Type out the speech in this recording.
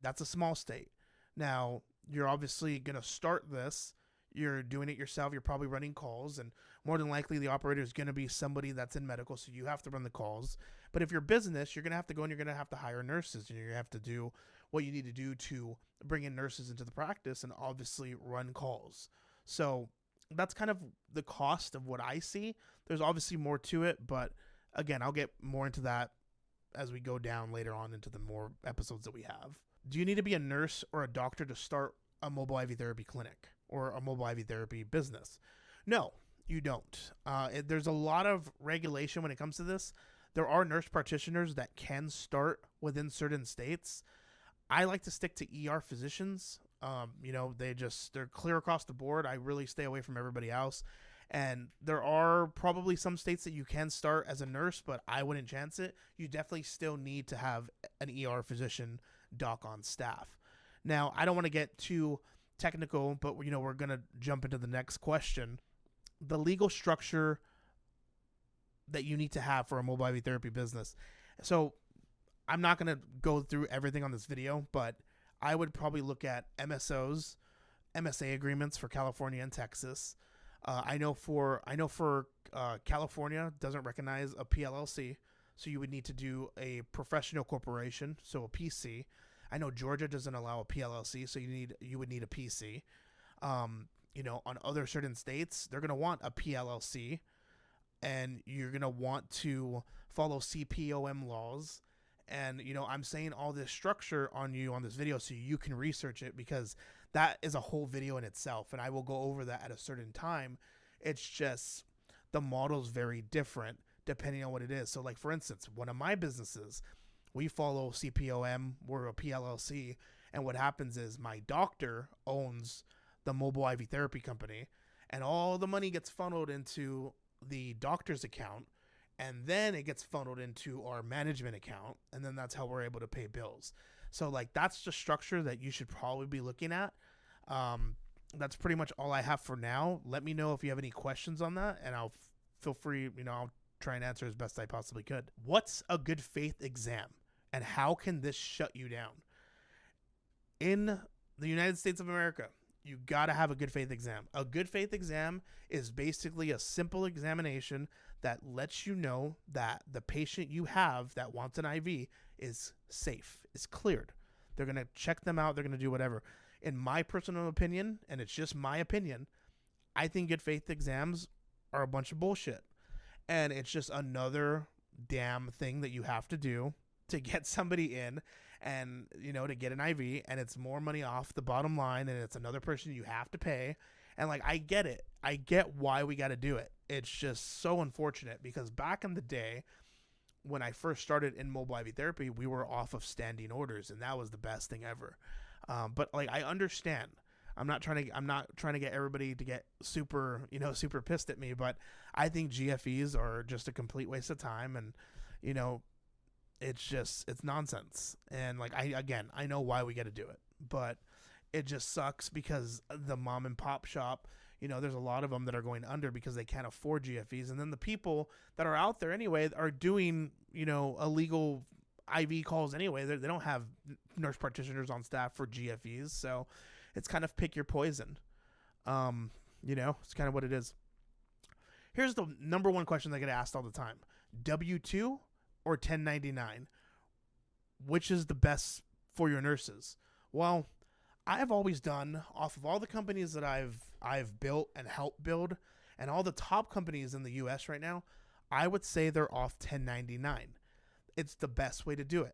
That's a small state. Now, you're obviously going to start this. You're doing it yourself. You're probably running calls, and more than likely, the operator is going to be somebody that's in medical, so you have to run the calls. But if you're business, you're going to have to go and you're going to have to hire nurses, and you're going to have to do what you need to do to bring in nurses into the practice and obviously run calls. So that's kind of the cost of what I see. There's obviously more to it, but again, I'll get more into that as we go down later on into the more episodes that we have. Do you need to be a nurse or a doctor to start a mobile IV therapy clinic or a mobile IV therapy business? No, you don't. There's a lot of regulation when it comes to this. There are nurse practitioners that can start within certain states. I like to stick to ER physicians. They're clear across the board. I really stay away from everybody else. And there are probably some states that you can start as a nurse, but I wouldn't chance it. You definitely still need to have an ER physician doc on staff. Now, I don't want to get too technical, but we're going to jump into the next question. The legal structure that you need to have for a mobile IV therapy business. So I'm not going to go through everything on this video, but I would probably look at MSOs, MSA agreements for California and Texas. I know for California doesn't recognize a PLLC, so you would need to do a professional corporation, so a PC. I know Georgia doesn't allow a PLLC, so you would need a PC. On other certain states, they're gonna want a PLLC, and you're gonna want to follow CPOM laws. And I'm saying all this structure on this video so you can research it, because that is a whole video in itself, and I will go over that at a certain time. It's just the model's very different depending on what it is. So like, for instance, one of my businesses, we follow CPOM, we're a PLLC, and what happens is my doctor owns the mobile IV therapy company, and all the money gets funneled into the doctor's account, and then it gets funneled into our management account, and then that's how we're able to pay bills. So like, that's the structure that you should probably be looking at. That's pretty much all I have for now. Let me know if you have any questions on that, and I'll feel free, I'll try and answer as best I possibly could. What's a good faith exam, and how can this shut you down? In the United States of America, you gotta have a good faith exam. A good faith exam is basically a simple examination that lets you know that the patient you have that wants an IV is safe, is cleared. They're going to check them out. They're going to do whatever. In my personal opinion, and it's just my opinion, I think good faith exams are a bunch of bullshit. And it's just another damn thing that you have to do to get somebody in and, to get an IV, and it's more money off the bottom line, and it's another person you have to pay. And like, I get it. I get why we got to do it. It's just so unfortunate, because back in the day when I first started in mobile IV therapy, we were off of standing orders, and that was the best thing ever. But like, I understand. I'm not trying to get everybody to get super pissed at me, but I think GFEs are just a complete waste of time, and it's nonsense. And like, I know why we got to do it, but it just sucks because the mom and pop shop, there's a lot of them that are going under because they can't afford GFEs. And then the people that are out there anyway are doing, illegal IV calls anyway. They don't have nurse practitioners on staff for GFEs. So it's kind of pick your poison. It's kind of what it is. Here's the number one question I get asked all the time. W-2 or 1099? Which is the best for your nurses? Well, I've always done, off of all the companies that I've built and helped build, and all the top companies in the US right now, I would say they're off 1099. It's the best way to do it.